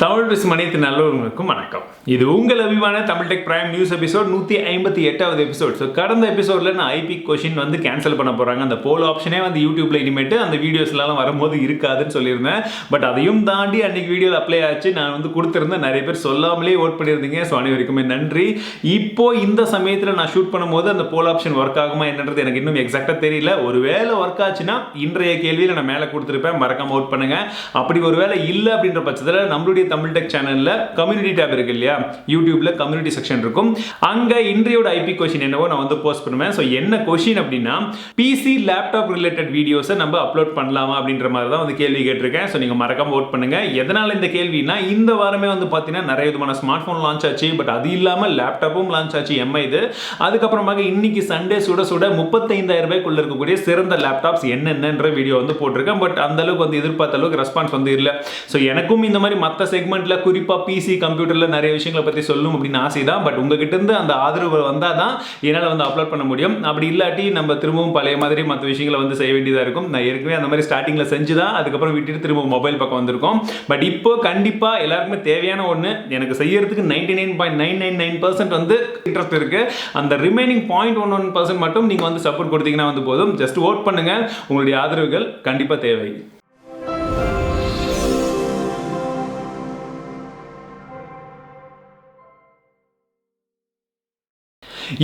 தமிழ் பேசும் அனைத்து நல்லவர்களுக்கும் வணக்கம். இது உங்கள் அபிமான Tamil tech prime news episode 158வது எபிசோட். ஸோ கடந்த எபிசோட்ல நான் ஐபி கொஷின் வந்து கேன்சல் பண்ண போறாங்க. அந்த போல் ஆப்ஷனே வந்து யூடியூப்ல இனிமேட்டு அந்த வீடியோஸ்லாம் வரும்போது இருக்காதுன்னு சொல்லியிருந்தேன். பட் அதையும் தாண்டி அன்னைக்கு வீடியோவில் அப்ளை ஆச்சு. நான் வந்து கொடுத்துருந்தேன், நிறைய பேர் சொல்லாமலே ஓட் பண்ணியிருந்தீங்க. ஸோ அனைவருக்குமே நன்றி. இப்போ இந்த சமயத்தில் நான் ஷூட் பண்ணும்போது அந்த போல் ஆப்ஷன் ஒர்க் ஆகுமா என்னன்றது எனக்கு இன்னும் எக்ஸாக்டாக தெரியல. ஒருவேளை ஒர்க் ஆச்சுன்னா இன்றைய கேள்வியில் நான் மேலே கொடுத்துருப்பேன், மறக்காம ஓட் பண்ணுங்க. அப்படி ஒருவேளை இல்லை அப்படின்ற பட்சத்தில் நம்மளுடைய தமிழ் டெக் சேனல்ல கம்யூனிட்டி டேப் இருக்கு இல்லையா, யூடியூப்ல கம்யூனிட்டி செக்ஷன் இருக்கும். அங்க இன்றையோட ஐபி கொஸ்டின் என்னவோ நான் வந்து போஸ்ட் பண்ணுவேன். ஸோ என்ன கொஸ்டின் அப்படின்னா, பிசி லேப்டாப் ரிலேட்டட் வீடியோஸை நம்ம அப்லோட் பண்ணலாமா அப்படின்ற மாதிரி தான் வந்து கேள்வி கேட்டிருக்கேன். ஸோ நீங்க மறக்காம ஓட் பண்ணுங்க. எதனால இந்த கேள்வினா, இந்த வாரமே வந்து பார்த்தீங்கன்னா நிறைய விதமான ஸ்மார்ட் ஃபோன் லான்ச் ஆச்சு. பட் அது இல்லாமல் லேப்டாப்பும் லான்ச் ஆச்சு எம்ஐ இது. அதுக்கப்புறமாக இன்னைக்கு சண்டே சுட சுட 35,000 ரூபாய்க்குள்ள இருக்கக்கூடிய சிறந்த லேப்டாப்ஸ் என்னென்னன்ற வீடியோ வந்து போட்டிருக்கேன். பட் அந்த அளவுக்கு வந்து எதிர்பார்த்த அளவுக்கு ரெஸ்பான்ஸ் வந்து இல்லை. ஸோ எனக்கும் இந்த மாதிரி மற்ற செக்மெண்ட்ல குறிப்பா பிசி கம்ப்யூட்டர்ல நிறைய விஷயங்களை பத்தி சொல்லணும் அப்படின்னு ஆசை தான். பட் உங்ககிட்ட இருந்து அந்த ஆதரவு வந்தால் தான் என்னால் வந்து அப்லோட் பண்ண முடியும். அப்படி இல்லாட்டி நம்ம திரும்பவும் பழைய மாதிரி மற்ற விஷயங்களை வந்து செய்ய வேண்டியதாக இருக்கும். நான் ஏற்கனவே அந்த மாதிரி ஸ்டார்டிங்ல செஞ்சு தான் அதுக்கப்புறம் விட்டுட்டு திரும்ப மொபைல் பக்கம் வந்திருக்கோம். பட் இப்போ கண்டிப்பா எல்லாருக்குமே தேவையான ஒன்று, எனக்கு செய்யறதுக்கு 99.999% வந்து இன்ட்ரெஸ்ட் இருக்கு. அந்த ரிமைனிங் 0.11% மட்டும் நீங்க வந்து சப்போர்ட் கொடுத்தீங்கன்னா வந்து போதும். ஜஸ்ட் ஓட் பண்ணுங்க. உங்களுடைய ஆதரவுகள் கண்டிப்பா தேவை.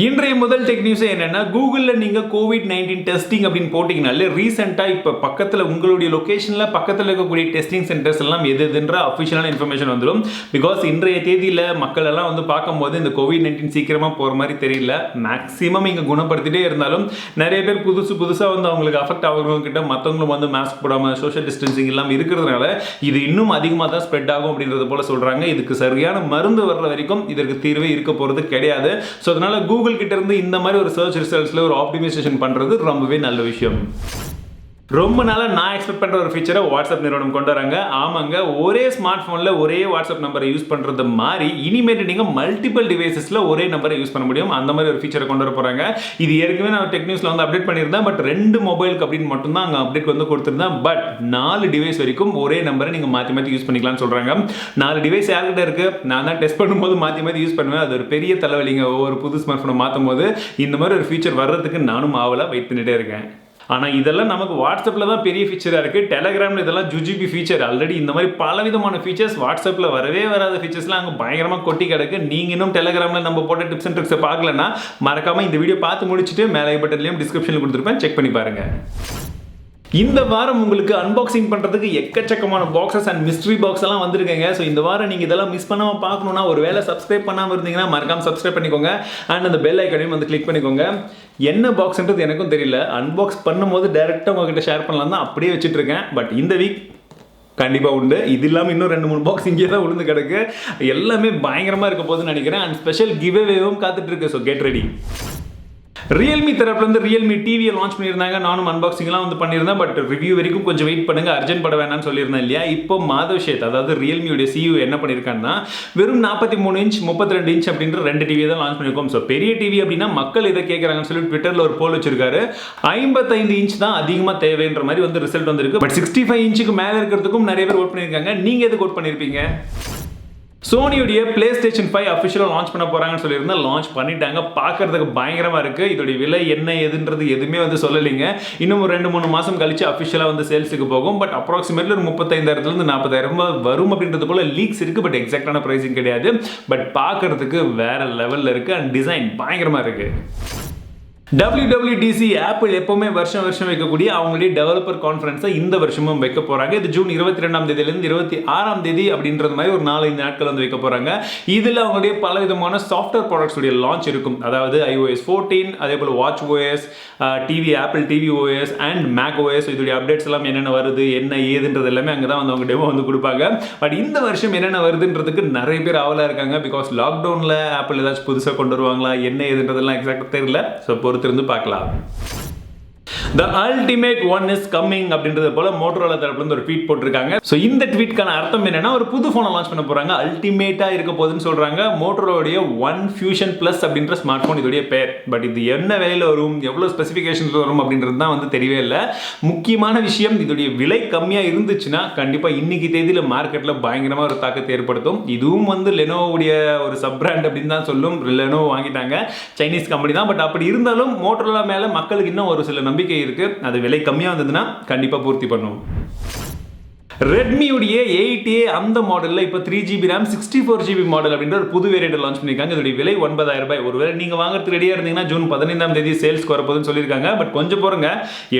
இன்றைய முதல் டெக் நியூஸ் என்னன்னா, கூகுள்ல நீங்க கோவிட்-19 டெஸ்டிங் அப்படின்னு போட்டீங்கனாலே ரீசெண்டா இப்ப பக்கத்துல உங்களுடைய லொகேஷன்ல பக்கத்துல இருக்கக்கூடிய டெஸ்டிங் சென்டர்ஸ் எல்லாம் எதுன்ற அபிஷியலான இன்ஃபர்மேஷன் வந்துடும். பிகாஸ் இன்றைய தேதியில மக்கள் எல்லாம் வந்து பார்க்கும்போது இந்த கோவிட்-19 சீக்கிரமா போற மாதிரி தெரியல. மேக்ஸிமம் இங்க குணப்படுத்திட்டே இருந்தாலும் நிறைய பேர் புதுசா வந்து அவங்களுக்கு அஃபெக்ட் ஆகிறவங்க கிட்ட மற்றவங்களும் வந்து மாஸ்க் போடாம சோஷியல் டிஸ்டன்சிங் எல்லாம் இருக்கிறதுனால இது இன்னும் அதிகமாக தான் ஸ்ப்ரெட் ஆகும் அப்படின்றது போல சொல்றாங்க. இதுக்கு சரியான மருந்து வர்ற வரைக்கும் இதற்கு தீர்வே இருக்க போறது கிடையாது. ஸோ அதனால கூகுள் கிட்ட இருந்து இந்த மாதிரி ஒரு சர்ச் ரிசல்ட்ஸ்ல ஒரு ஆப்டிமைசேஷன் பண்றது ரொம்பவே நல்ல விஷயம். ரொம்ப நாளா நான் எக்ஸ்பெக்ட் பண்ற ஒரு ஃபீச்சரை வாட்ஸ்அப் நிறுவனம் கொண்டு வராங்க. ஆமாங்க, ஒரே ஸ்மார்ட் போன்ல ஒரே வாட்ஸ்அப் நம்பரை யூஸ் பண்றது மாதிரி இனிமேட்டு நீங்க மல்டிபிள் டிவைசஸ்ல ஒரே நம்பரை யூஸ் பண்ண முடியும். அந்த மாதிரி ஒரு ஃபீச்சரை கொண்டு வர போறாங்க. இது ஏற்கனவே நான் டெக் நியூஸ்ல வந்து அப்டேட் பண்ணியிருந்தேன். பட் 2 மொபைலுக்கு அப்படின்னு மட்டும் தான் அங்க அப்டேட் வந்து கொடுத்திருந்தேன். பட் 4 டிவைஸ் வரைக்கும் ஒரே நம்பரை நீங்க மாத்தி யூஸ் பண்ணிக்கலாம்னு சொல்றாங்க. 4 டிவைஸ் யார்கிட்ட இருக்கு, நான் தான் டெஸ்ட் பண்ணும்போது மாத்தி யூஸ் பண்ணுவேன். அது ஒரு பெரிய தலைவலிங்க. ஒவ்வொரு புது ஸ்மார்ட் போனை மாற்றும் போது இந்த மாதிரி ஒரு ஃபீச்சர் வர்றதுக்கு நானும் ஆவலா வெயிட் பண்ணிட்டே இருக்கேன். ஆனால் இதெல்லாம் நமக்கு வாட்ஸ்அப்பில் தான் பெரிய ஃபீச்சராக இருக்குது. டெலகிராமில் இதெல்லாம் ஜுஜிபி ஃபீச்சர். ஆல்ரெடி இந்த மாதிரி பலவிதமான ஃபீச்சர்ஸ் வாட்ஸ்அப்பில் வரவே வராத ஃபீச்சர்ஸ்லாம் அங்கே பயங்கரமாக கொட்டி கிடக்கு. நீங்கள் இன்னும் டெலகிராமில் நம்ம போட்ட டிப்ஸ் அண்ட் ட்ரிக்ஸை பார்க்கலன்னா மறக்காமல் இந்த வீடியோ பார்த்து முடிச்சுட்டு மேலே பட்டன்லையும் டிஸ்கிரிப்ஷனில் கொடுத்துருப்பேன், செக் பண்ணி பாருங்கள். இந்த வாரம் உங்களுக்கு அன்பாக்சிங் பண்ணுறதுக்கு எக்கச்சக்கமான பாக்ஸஸ் அண்ட் மிஸ்ட்ரி பாக்ஸ் எல்லாம் வந்திருக்கேங்க. ஸோ இந்த வாரம் நீங்கள் இதெல்லாம் மிஸ் பண்ணாமல் பார்க்கணுன்னா, ஒரு வேளை சப்ஸ்கிரைப் பண்ணாமல் இருந்தீங்கன்னா மறக்காமல் சப்ஸ்கிரைப் பண்ணிக்கோங்க. அண்ட் அந்த பெல் ஐக்கனையும் வந்து கிளிக் பண்ணிக்கோங்க. என்ன பாக்ஸ்ன்றது எனக்கும் தெரியல. அன்பாக்ஸ் பண்ணும்போது டேரெக்டாக உங்ககிட்ட ஷேர் பண்ணலாம் தான் அப்படியே வச்சுட்டு இருக்கேன். பட் இந்த வீக் கண்டிப்பாக உண்டு. இது இல்லாமல் இன்னும் 2-3 பாக்ஸ் இங்கே தான் விழுந்து கிடக்கு. எல்லாமே பயங்கரமாக இருக்க போதுன்னு நினைக்கிறேன். அண்ட் ஸ்பெஷல் கிவ்அவேவும் காத்துட்டு இருக்கு. So get ready. ரியல்மி தரப்புல இருந்து ரியல்மி டிவியை லான்ச் பண்ணியிருந்தாங்க. நானும் அன்பாக்சிங்லாம் வந்து பண்ணியிருந்தேன். பட் ரிவ்யூ வரைக்கும் கொஞ்சம் வெயிட் பண்ணுங்க, அர்ஜென்ட் பட வேணாம்னு சொல்லியிருந்தேன் இல்லையா. இப்போ மாதவ் ஷேத், அதாவது ரியல்மியோட சிஇஓ என்ன பண்ணியிருக்காங்கன்னா, வெறும் 43 இன்ச் 32 இன்ச் அப்படின்ற 2 டிவியை தான் லான்ச் பண்ணியிருக்கோம். ஸோ பெரிய டிவி அப்படின்னா மக்கள் இதை கேட்குறாங்கன்னு சொல்லி ட்விட்டரில் ஒரு போல் வச்சிருக்காரு. 55 இன்ச் தான் அதிகமாக தேவைன்ற மாதிரி வந்து ரிசல்ட் வந்திருக்கு. பட் 65 இன்ச்சுக்கு மேலே இருக்கிறதுக்கும் நிறைய பேர் ஓட் பண்ணியிருக்காங்க. நீங்கள் எதுக்கு ஓட் பண்ணியிருப்பீங்க? சோனியுடைய PlayStation 5 அஃபிஷியலாக லான்ச் பண்ண போறாங்கன்னு சொல்லியிருந்தேன். லான்ச் பண்ணிட்டாங்க. பார்க்கறதுக்கு பயங்கரமாக இருக்கு. இதோடைய விலை என்ன எதுன்றது எதுவுமே வந்து சொல்லலைங்க. இன்னும் ஒரு 2-3 மாதம் கழிச்சு அஃபிஷியலாக வந்து சேல்ஸுக்கு போகும். பட் அப்ராக்சிமேட்லி ஒரு 35,000 - 40,000 வரும் அப்படின்றது போல லீக்ஸ் இருக்கு. பட் எக்ஸாக்டான ப்ரைஸிங் கிடையாது. பட் பார்க்கறதுக்கு வேற லெவலில் இருக்கு. அண்ட் டிசைன் பயங்கரமாக இருக்கு. WWDC ஆப்பிள் எப்பவுமே வருஷம் வைக்கக்கூடிய அவங்களுடைய டெவலப்பர் கான்ஃபரன்ஸை இந்த வருஷமும் வைக்க போறாங்க. இது ஜூன் 22ஆம் தேதியிலிருந்து 26ஆம் தேதி அப்படின்றது மாதிரி ஒரு 4-5 நாட்கள் வந்து வைக்க போறாங்க. இதில் அவங்களுடைய பலவிதமான சாஃப்ட்வேர் ப்ராடக்ட்ஸ் உடைய லான்ச் இருக்கும். அதாவது iOS 14, அதே போல watch OS, TV apple TV OS and make OS. இதோடைய அப்டேட்ஸ் எல்லாம் என்னென்ன வருது, என்ன ஏதுன்றது எல்லாமே அங்கே தான் வந்து அவங்க டெமோ வந்து கொடுப்பாங்க. பட் இந்த வருஷம் என்னென்ன வருதுன்றதுக்கு நிறைய பேர் ஆவலாக இருக்காங்க. பிகாஸ் லாக்டவுனில் ஆப்பிள் ஏதாச்சும் புதுசாக கொண்டு வருவாங்களா, என்ன ஏதுன்றதெல்லாம் எக்ஸாக்டாக தெரியல. ஸோ பொறுத்திருந்து பார்க்கலாம். The ultimate one is coming அப்படின்றது போல மோட்டோரோலா தரப்புல இருந்து ஒரு ட்வீட் போட்டிருக்காங்க. ஸோ இந்த ட்வீட்கான அர்த்தம் என்னன்னா ஒரு புது ஃபோனை லான்ச் பண்ண போறாங்க, அல்டிமேட்டா இருக்க போகுதுன்னு சொல்றாங்க. மோட்டோரோலாவுடைய ஒன் ஃபியூஷன் பிளஸ் அப்படின்ற ஸ்மார்ட் ஃபோன் இதோடைய பேர். பட் இது என்ன விலையில் வரும், எவ்வளோ ஸ்பெசிஃபிகேஷன்ஸ் வரும் அப்படின்றது தான் வந்து தெரியவே இல்லை. முக்கியமான விஷயம் இதோடைய விலை கம்மியாக இருந்துச்சுன்னா கண்டிப்பாக இன்னைக்கு தேதியில் மார்க்கெட்டில் பயங்கரமாக ஒரு தாக்கத்தை ஏற்படுத்தும். இதுவும் வந்து லெனோவுடைய ஒரு சப் பிராண்ட் அப்படின்னு தான் சொல்லும். லெனோ வாங்கிட்டாங்க, சைனீஸ் கம்பெனி தான். பட் அப்படி இருந்தாலும் மோட்டோரோலா மேலே மக்களுக்கு இன்னும் ஒரு சில நம்பிக்கை இருக்கு. அது விலை கம்மியாக வந்ததுன்னா கண்டிப்பாக பூர்த்தி பண்ணும். ரெட்மியுடைய 8A அந்த மாடலில் இப்போ 3GB RAM 64GB மாடல் அப்படின்ற ஒரு புது வேரியண்ட் லான்ச் பண்ணியிருக்காங்க. இதோடைய விலை 9,000 ரூபாய். ஒருவேளை நீங்கள் வாங்குறது ரெடியாக இருந்தீங்கன்னா ஜூன் 15ஆம் தேதி சேல்ஸ்க்கு வரப்போகுதுன்னு சொல்லியிருக்காங்க. பட் கொஞ்சம் போகிறங்க,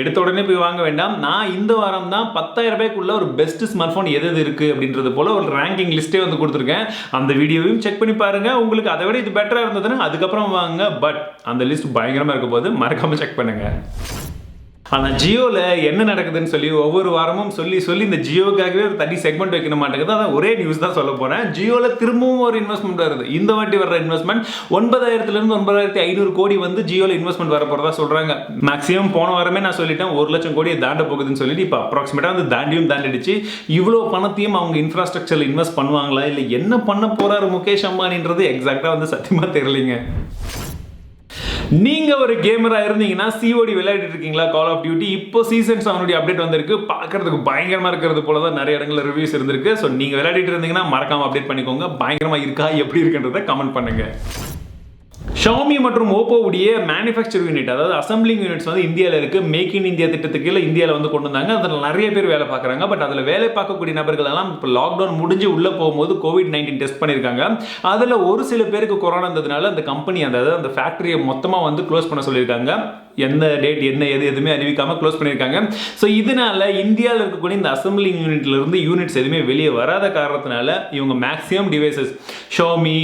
எடுத்த உடனே போய் வாங்க வேண்டாம். நான் இந்த வாரம் தான் 10,000 ரூபாய்க்குள்ள ஒரு பெஸ்ட் ஸ்மார்ட் ஃபோன் எது இருக்குது அப்படின்றது போல ஒரு ரேங்கிங் லிஸ்ட்டே வந்து கொடுத்துருக்கேன். அந்த வீடியோவையும் செக் பண்ணி பாருங்கள். உங்களுக்கு அதை விட இது பெட்டராக இருந்ததுன்னா அதுக்கப்புறம் வாங்க. பட் அந்த லிஸ்ட் பயங்கரமாக இருக்க போது மறக்காமல் செக் பண்ணுங்கள். ஆனால் ஜியோவில் என்ன நடக்குதுன்னு சொல்லி ஒவ்வொரு வாரமும் சொல்லி இந்த ஜியோக்காகவே ஒரு தனி செக்மெண்ட் வைக்க மாட்டேங்குது. அதான் ஒரே நியூஸ் தான் சொல்ல போகிறேன். ஜியோவில் திரும்பவும் ஒரு இன்வெஸ்ட்மெண்ட் வருது. இந்த வாட்டி வர்ற இன்வெஸ்ட்மெண்ட் 9,000 9,500 கோடி வந்து ஜியோவில் இன்வெஸ்ட்மெண்ட் வர போகிறதா சொல்கிறாங்க. மேக்ஸிமம் போன வாரமே நான் சொல்லிட்டேன் 1 லட்சம் கோடியை தாண்ட போகுதுன்னு சொல்லிட்டு இப்போ அப்ராக்சிமேட்டாக வந்து தாண்டிடுச்சு. இவ்வளோ பணத்தையும் அவங்க இன்ஃப்ராஸ்ட்ரக்சரில் இன்வெஸ்ட் பண்ணுவாங்களா இல்லை என்ன பண்ண போகிறாரு முகேஷ் அம்பானின்றது எக்ஸாக்டாக வந்து சத்தியமாக தெரியலைங்க. நீங்க ஒரு கேமரா இருந்தீங்கன்னா COD விளையாடிட்டு இருக்கீங்களா, கால் ஆஃப் டியூட்டி இப்போ சீசன் 7 அப்டேட் வந்திருக்கு. பார்க்கறதுக்கு பயங்கரமா இருக்கிறது போல தான் நிறைய இடங்கள்ல ரிவ்யூஸ் இருந்திருக்கு. ஸோ நீங்க விளையாடிட்டு இருந்தீங்கன்னா மறக்காம அப்டேட் பண்ணிக்கோங்க. பயங்கரமா இருக்கா எப்படி இருக்குன்றதை கமெண்ட் பண்ணுங்க. ஷாமி மற்றும் ஓப்போ உடைய மேனுஃபேக்சர் யூனிட், அதாவது அசம்பிளிங் யூனிட்ஸ் வந்து இந்தியாவில் இருக்கு. மேக் இன் இந்தியா திட்டத்துக்கு கீழே இந்தியாவில் வந்து கொண்டு வந்தாங்க. அதில் நிறைய பேர் வேலை பார்க்குறாங்க. பட் அதில் வேலை பார்க்கக்கூடிய நபர்கள் எல்லாம் இப்போ லாக்டவுன் முடிஞ்சு உள்ளே போகும்போது COVID-19 டெஸ்ட் பண்ணியிருக்காங்க. அதில் ஒரு சில பேருக்கு கொரோனா இருந்ததுனால அந்த கம்பெனி அதாவது அந்த ஃபேக்டரியை மொத்தமாக வந்து க்ளோஸ் பண்ண சொல்லியிருக்காங்க. எந்த டேட் என்ன எதுவுமே அறிவிக்காமல் க்ளோஸ் பண்ணியிருக்காங்க. ஸோ இதனால இந்தியாவில் இருக்கக்கூடிய இந்த அசம்பிளிங் யூனிட்ல இருந்து யூனிட்ஸ் எதுவுமே வெளியே வராத காரணத்தினால இவங்க maximum devices Xiaomi,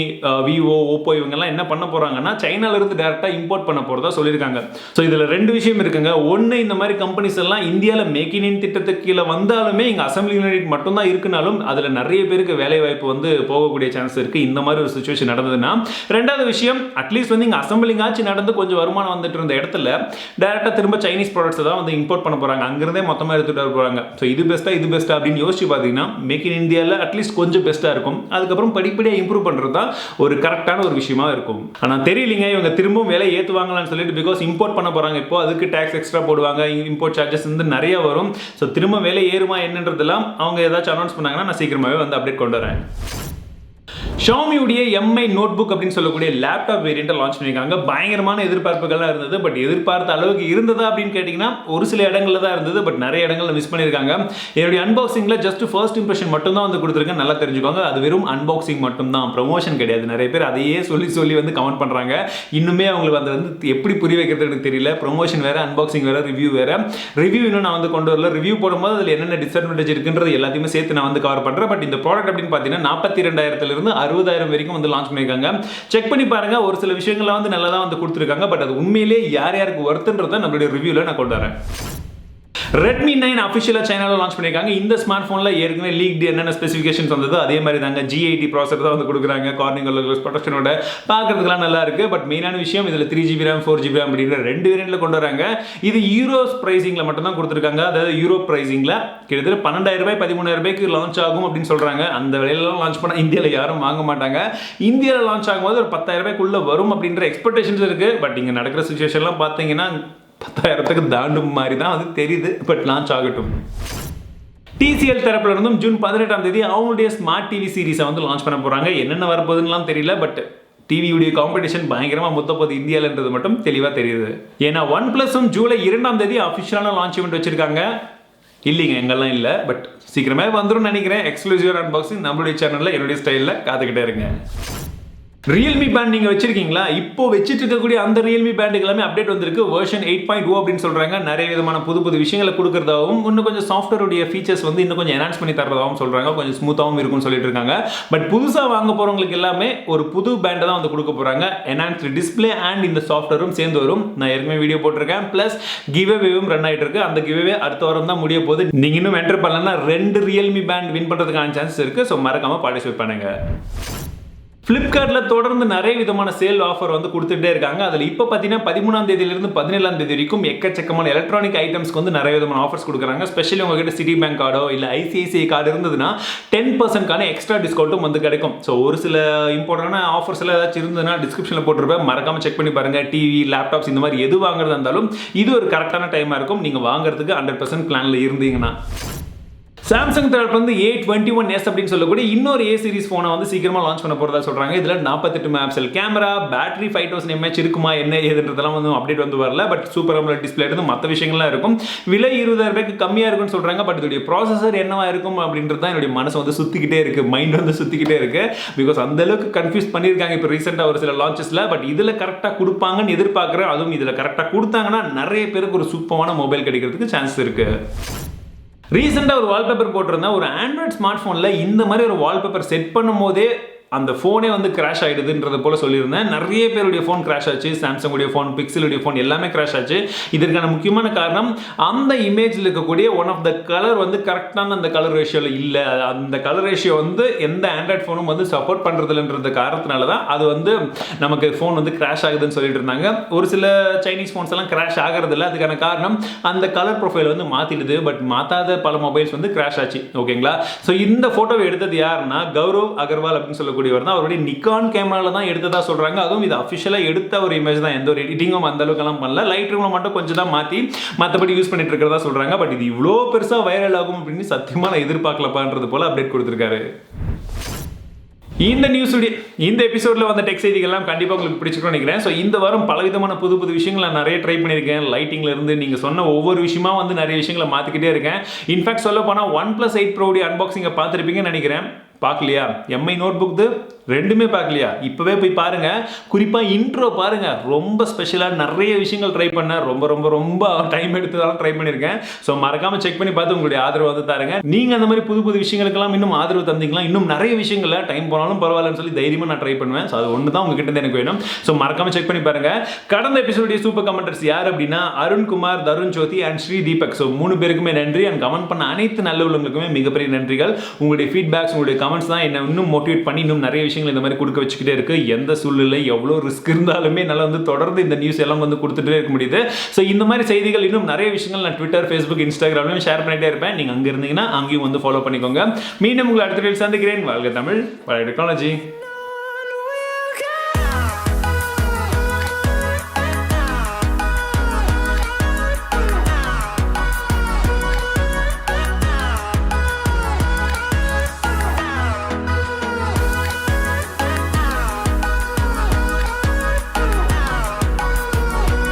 Vivo, Oppo இவங்கெல்லாம் என்ன பண்ண போகிறாங்கன்னா சைனாவிலிருந்து டேரெக்டாக இம்போர்ட் பண்ண போகிறதா சொல்லியிருக்காங்க. ஸோ இதில் 2 விஷயம் இருக்குங்க. ஒன்று, இந்த மாதிரி கம்பெனிஸ் எல்லாம் இந்தியாவில் மேக் இன் இன் திட்டத்துக்கு கீழே வந்தாலுமே இங்கே அசம்பிளிங் யூனிட் மட்டும்தான் இருக்குனாலும் அதில் நிறைய பேருக்கு வேலை வாய்ப்பு வந்து போகக்கூடிய சான்ஸ் இருக்குது. இந்த மாதிரி ஒரு சுச்சுவேஷன் நடந்ததுன்னா. 2வது விஷயம், அட்லீஸ்ட் வந்து இங்கே அசம்பிளிங் ஆச்சு நடந்து கொஞ்சம் வருமானம் வந்துட்டு இருந்த இடத்துல டைரக்டா திரும்ப சைனீஸ் ப்ராடக்ட்ஸ் தான் வந்து இம்போர்ட் பண்ண போறாங்க. அங்கிருந்தே மொத்தமா எடுத்துட்டு வர போறாங்க. ஸோ இது பெஸ்ட்டா அப்படின்னு யோசிச்சு பார்த்தீங்கன்னா மேக் இன் இந்தியாவில் அட்லீஸ்ட் கொஞ்சம் பெஸ்ட்டாக இருக்கும். அதுக்கப்புறம் படிப்படியாக இம்ப்ரூவ் பண்ணுறது தான் ஒரு கரெக்டான ஒரு விஷயமா இருக்கும். ஆனால் தெரியலீங்க இவங்க திரும்பவும் விலை ஏற்றுவாங்களான்னு சொல்லிட்டு, பிகாஸ் இம்போர்ட் பண்ண போறாங்க. இப்போ அதுக்கு டேக்ஸ் எக்ஸ்ட்ரா போடுவாங்க, இம்போர்ட் சார்ஜஸ் வந்து நிறைய வரும். ஸோ திரும்ப விலை ஏறுமா என்னன்றதெல்லாம் அவங்க ஏதாச்சும் அனௌன்ஸ் பண்ணாங்கன்னா நான் சீக்கிரமாகவே வந்து அப்டேட் கொண்டு வரேன். ஷாமியுடைய MI நோட்புக் அப்படின்னு சொல்லக்கூடிய லேப்டாப் வேரியண்ட்டை லான்ச் பண்ணியிருக்காங்க. பயங்கரமான எதிர்பார்ப்புகள்லாம் இருந்தது. பட் எதிர்பார்த்த அளவுக்கு இருந்ததா அப்படின்னு கேட்டிங்கன்னா ஒரு சில இடங்களில் தான் இருந்தது. பட் நிறைய இடங்களில் மிஸ் பண்ணியிருக்காங்க. என்னுடைய அன்பாக்சிங்கில் ஜஸ்ட் ஃபர்ஸ்ட் இம்ப்ரெஷன் மட்டும் தான் வந்து கொடுத்துருக்கேன். நல்லா தெரிஞ்சுக்கோங்க, அது வெறும் அன்பாக்சிங் மட்டும் தான், ப்ரொமோஷன் கிடையாது. நிறைய பேர் அதையே சொல்லி வந்து கமெண்ட் பண்ணுறாங்க. இன்னுமே அவங்களுக்கு அது வந்து எப்படி புரிய வைக்கிறது எனக்கு தெரியல. ப்ரொமோஷன் வேறு, அன்பாக்சிங் வேறு, ரிவ்யூ வேறு. ரிவ்யூ இன்னும் நான் வந்து கொண்டு வரல. ரிவ்யூ போடும்போது அதில் என்னென்ன டிஸ்அட்வான்டேஜ் இருக்குன்றது எல்லாத்தையுமே சேர்த்து நான் வந்து கவர் பண்ணுறேன். பட் இந்த ப்ராடக்ட் அப்படின்னு பார்த்தீங்கன்னா 42,000 60,000 வரைக்கும் வந்து லான்ச் பண்ணிருக்காங்க. செக் பண்ணி பாருங்க. ஒரு சில விஷயங்கள்லாம் வந்து நல்லா தான் வந்து கொடுத்துருக்காங்க. பட் அது உண்மையிலே யார் யாருக்கு வர்த்துன்றதை நம்மளுடைய ரிவ்யூல நான் கொண்டு வரேன். Redmi 9 அஃபிஷியலா சைனால லான்ச் பண்ணிருக்காங்க. இந்த ஸ்மார்ட் போன்ல ஏற்கனவே லீக்ட் என்னென்ன ஸ்பெசிஃபிகேஷன்ஸ் வந்ததோ அதே மாதிரி தாங்க G80 ப்ராசஸர் தான் வந்து கொடுக்குறாங்க. கார்னிங் கலர் ப்ரொடெக்ஷனோட பார்க்கிறதுக்குலாம் நல்லா இருக்கு. பட் மெயினான விஷயம் இதுல 3GB RAM 4GB RAM அப்படிங்கிற 2 வேரியண்ட்ல கொண்டு வராங்க. இது யூரோஸ் பிரைசிங்ல மட்டும் தான் கொடுத்துருக்காங்க. அதாவது யூரோப் பிரைசிங்ல கிட்டத்தட்ட 12,000 ரூபாய் 13,000 ரூபாய்க்கு லான்ச் ஆகும் அப்படின்னு சொல்றாங்க. அந்த விலையில லான்ச் பண்ணா இந்தியாவில் யாரும் வாங்க மாட்டாங்க. இந்தியாவில் லான்ச் ஆகும்போது ஒரு 10,000 ரூபாய்க்குள்ள வரும் அப்படின்ற எக்ஸ்பெக்டேஷன்ஸ் இருக்கு. பட் இங்க நடக்கிற சிச்சுவேஷன்லாம் பார்த்தீங்கன்னா 10,000க்கு தாண்டும் மாதிரி தான் அது தெரியுது. பட் லான்ச் ஆகட்டும். TCL தரப்புல இருந்தும் ஜூன் 18ஆம் தேதி அவங்களுடைய ஸ்மார்ட் டிவி சீரிஸை வந்து லான்ச் பண்ண போறாங்க. என்னென்ன வரப்போகுதுன்னு தெரியல. பட் டிவியுடைய காம்படிஷன் பயங்கரமா முத்தப்போது இந்தியாவில்ன்றது மட்டும் தெளிவா தெரியுது. ஏன்னா OnePlusம் ஜூலை 2ஆம் தேதி அஃபிஷியலான லான்ச் ஈவெண்ட் வச்சிருக்காங்க. இல்லைங்க எங்கெல்லாம் இல்லை. பட் சீக்கிரமே வந்துடும் நினைக்கிறேன். எக்ஸ்க்ளூசிவ் அன்பாக்சிங் நம்மளுடைய சேனல்ல என்னுடைய ஸ்டைலில் காத்துக்கிட்டே இருங்க. ரியல்மி பேண்ட் நீங்கள் வச்சிருக்கீங்களா? இப்போ வச்சுட்டு இருக்கக்கூடிய அந்த ரியல்மி பேண்டுக்கு எல்லாமே அப்டேட் வந்திருக்கு. வெர்ஷன் 8.0 அப்படின்னு சொல்றாங்க. நிறைய விதமான புது புது விஷயங்களை கொடுக்கறதாகவும் இன்னும் கொஞ்சம் சாஃப்ட்வேருடைய ஃபீச்சர்ஸ் வந்து இன்னும் கொஞ்சம் என்ஹான்ஸ் பண்ணி தரதாகவும் சொல்றாங்க. கொஞ்சம் ஸ்மூத்தாகவும் இருக்கும்னு சொல்லிட்டு இருக்காங்க. பட் புதுசாக வாங்க போறவங்களுக்கு எல்லாமே ஒரு புது பேண்டை தான் வந்து கொடுக்க போறாங்க. என்ஹான்ஸ்டு டிஸ்பிளே அண்ட் இந்த சாஃப்ட்வேரும் சேர்ந்து வரும். நான் ஏற்கனவே வீடியோ போட்டிருக்கேன். பிளஸ் கிவ்அவேவும் ரன் ஆகிட்டு இருக்கு. அந்த கிவ்அவே அடுத்த வாரம் தான் முடிய போகுது. நீங்க இன்னும் என்டர் பண்ணலன்னா 2 ரியல்மி பேண்ட் வின் பண்றதுக்கான சான்ஸ் இருக்கு. ஸோ மறக்காம பார்ட்டிசிபேட் பண்ணுங்க. Flipkartல தொடர்ந்து நிறைய விதமான சேல் ஆஃபர் வந்து கொடுத்துட்டே இருக்காங்க. அதில் இப்போ பார்த்தீங்கன்னா 13ஆம் தேதியிலிருந்து 17ஆம் தேதி வரைக்கும் எக்கச்சக்கமான எலக்ட்ரானிக் ஐட்டம்ஸ்க்கு வந்து நிறைய விதமான ஆஃபர்ஸ் கொடுக்குறாங்க. ஸ்பெஷலி உங்ககிட்ட சிட்டி பேங்க் கார்டோ இல்லை ஐசிஐசிஐ கார்டு இருந்ததுன்னா 10% எக்ஸ்ட்ரா டிஸ்கவுண்ட்டும் வந்து கிடைக்கும். ஸோ ஒரு சில இம்பார்ட்டன்டான ஆஃபர்ஸ் எல்லாம் ஏதாச்சும் இருந்ததுன்னா டிஸ்கிரிப்ஷனில் போட்டுருப்பேன், மறக்காம செக் பண்ணி பாருங்க. டிவி, லேப்டாப்ஸ் இந்த மாதிரி எது வாங்குறதா இருந்தாலும் இது ஒரு கரெக்டான டைமாக இருக்கும் நீங்கள் வாங்குறதுக்கு 100% பிளானில் இருந்தீங்கன்னா. சாம்சங் தரப்பு வந்து A21s அப்படின்னு சொல்லக்கூடிய இன்னொரு A சீரிஸ் ஃபோனை வந்து சீக்கிரமாக லான்ச் பண்ண போகிறதா சொல்கிறாங்க. இதில் 48 மெகாபிக்சல் கேமரா, பேட்டரி 5000 mAh இருக்குமா என்ன ஏதுன்றதெல்லாம் வந்து அப்டேட் வந்து வரல. பட் சூப்பர் AMOLED டிஸ்பிளே இருந்து மற்ற விஷயங்கள்லாம் இருக்கும். விலை 20,000 ரூபாய்க்கு கம்மியாக இருக்கும்னு சொல்கிறாங்க. பட் இதோடைய ப்ராசஸர் என்னவா இருக்கும் அப்படின்றது தான் என்னுடைய மனசு வந்து சுற்றிக்கிட்டே இருக்குது, மைண்ட் வந்து சுற்றிக்கிட்டே இருக்குது. பிகாஸ் அந்தளவுக்கு கன்ஃபியூஸ் பண்ணியிருக்காங்க இப்போ ரீசெண்டாக ஒரு சில லான்ச்சஸில். பட் இதில் கரெக்டாக கொடுப்பாங்கன்னு எதிர்பார்க்குறேன். அதுவும் இதில் கரெக்டாக கொடுத்தாங்கன்னா நிறைய பேருக்கு ஒரு சூப்பரான மொபைல் கிடைக்கிறதுக்கு சான்ஸ் இருக்குது. ரீசெண்டாக ஒரு வால்பேப்பர் போட்டிருந்தேன். ஒரு ஆண்ட்ராய்ட் ஸ்மார்ட் ஃபோனில் இந்த மாதிரி ஒரு வால்பேப்பர் செட் பண்ணும் போதே அந்த ஃபோனே வந்து கிராஷ் ஆகிடுதுன்றது போல் சொல்லியிருந்தேன். நிறைய பேருடைய ஃபோன் கிராஷ் ஆச்சு. சாம்சங்குடைய ஃபோன், பிக்சலுடைய ஃபோன் எல்லாமே கிராஷ் ஆச்சு. இதற்கான முக்கியமான காரணம் அந்த இமேஜில் இருக்கக்கூடிய ஒன் ஆஃப் த கலர் வந்து கரெக்டான அந்த கலர் ரேஷியோவில் இல்லை. அந்த கலர் ரேஷியோ வந்து எந்த ஆண்ட்ராய்ட் ஃபோனும் வந்து சப்போர்ட் பண்ணுறதுலன்றது காரணத்தினால தான் அது வந்து நமக்கு ஃபோன் வந்து கிராஷ் ஆகுதுன்னு சொல்லிட்டு இருந்தாங்க. ஒரு சில சைனீஸ் ஃபோன்ஸ் எல்லாம் கிராஷ் ஆகிறதில்ல. அதுக்கான காரணம் அந்த கலர் ப்ரொஃபைல் வந்து மாற்றிடுது. பட் மாற்றாத பல மொபைல்ஸ் வந்து கிராஷ் ஆச்சு. ஓகேங்களா? ஸோ இந்த ஃபோட்டோவை எடுத்தது யாருன்னா கௌரவ் அகர்வால் அப்படின்னு சொல்லக்கூடிய அவருடைய நிக்கான் கேமரால தான் எடுத்ததா சொல்றாங்க. அதுவும் இது அபிஷியலா எடுத்த ஒரு இமேஜ் தான். எந்த ஒரு எடிட்டிங்கும் அந்த அளவுக்கு எல்லாம் பண்ணல. லைட் ரூம்ல மட்டும் கொஞ்சம் தான் மாத்தி மற்றபடி யூஸ் பண்ணிட்டு இருக்கிறதா சொல்றாங்க. பட் இது இவ்வளோ பெருசா வைரல் ஆகும் அப்படின்னு சத்தியமா நான் எதிர்பார்க்கலப்பான்றது போல அப்டேட் கொடுத்திருக்காரு. இந்த நியூஸுடைய இந்த எபிசோடில் வந்த டெக் செய்திகள்லாம் கண்டிப்பாக உங்களுக்கு பிடிச்சிருக்கும்னு நினைக்கிறேன். ஸோ இந்த வாரம் பலவிதமான புது புது விஷயங்கள் நான் நிறைய ட்ரை பண்ணியிருக்கேன். லைட்டிங்ல இருந்து நீங்கள் சொன்ன ஒவ்வொரு விஷயமா வந்து நிறைய விஷயங்களை மாற்றிக்கிட்டே இருக்கேன். இன்ஃபேக்ட் சொல்ல போனால் OnePlus 8 Pro அன்பாக்சிங்கை பார்த்துருப்பீங்கன்னு நினைக்கிறேன். பார்க்கலையா? எம்ஐ நோட் புக் ரெண்டுமே பார்க்கலையா? இப்போவே போய் பாருங்க. குறிப்பாக இன்ட்ரோ பாருங்க. ரொம்ப ஸ்பெஷலாக நிறைய விஷயங்கள் ட்ரை பண்ணேன். ரொம்ப ரொம்ப ரொம்ப டைம் எடுத்ததாலும் ட்ரை பண்ணியிருக்கேன். ஸோ மறக்காம செக் பண்ணி பார்த்து உங்களுடைய ஆதரவு வந்து தாருங்க. நீங்கள் அந்த மாதிரி புது புது விஷயங்களுக்கெல்லாம் இன்னும் ஆதரவு தந்தீங்களா இன்னும் நிறைய விஷயங்கள டைம் போனாலும் பரவாயில்லன்னு சொல்லி தைரியமாக நான் ட்ரை பண்ணுவேன். ஸோ அது ஒன்று தான் உங்ககிட்ட இருந்து எனக்கு வேணும். ஸோ மறக்காம செக் பண்ணி பாருங்க. கடந்த எபிசோடைய சூப்பர் கமெண்டர்ஸ் யார் அப்படின்னா அருண்குமார், தருண் ஜோதி அண்ட் ஸ்ரீ தீபக். ஸோ 3 பேருக்குமே நன்றி. அண்ட் கமெண்ட் பண்ண அனைத்து நல்ல உள்ளவங்களுக்குமே மிகப்பெரிய நன்றிகள். உங்களுடைய ஃபீட்பேக்ஸ், உங்களுடைய கமெண்ட்ஸ் தான் என்ன இன்னும் மோட்டிவேட் பண்ணி இன்னும் நிறைய விஷயங்கள் இந்த மாதிரி கொடுக்க வச்சுக்கிட்டே இருக்கு. எந்த சூழ்நிலை எவ்வளோ ரிஸ்க் இருந்தாலுமே நல்லா வந்து தொடர்ந்து இந்த நியூஸ் எல்லாம் வந்து கொடுத்துட்டே இருக்க முடியுது. ஸோ இந்த மாதிரி செய்திகள் இன்னும் நிறைய விஷயங்கள் நான் ட்விட்டர், ஃபேஸ்புக், இன்ஸ்டாகிராம்லையும் ஷேர் பண்ணிட்டே இருப்பேன். நீங்கள் அங்கே இருந்தீங்கன்னா அங்கேயும் வந்து ஃபாலோ பண்ணிக்கோங்க. மீண்டும் உங்களை அடுத்த வீடியோவில் சந்திக்கிறேன். வாழ்க தமிழ், பழைய டெக்னாலஜி.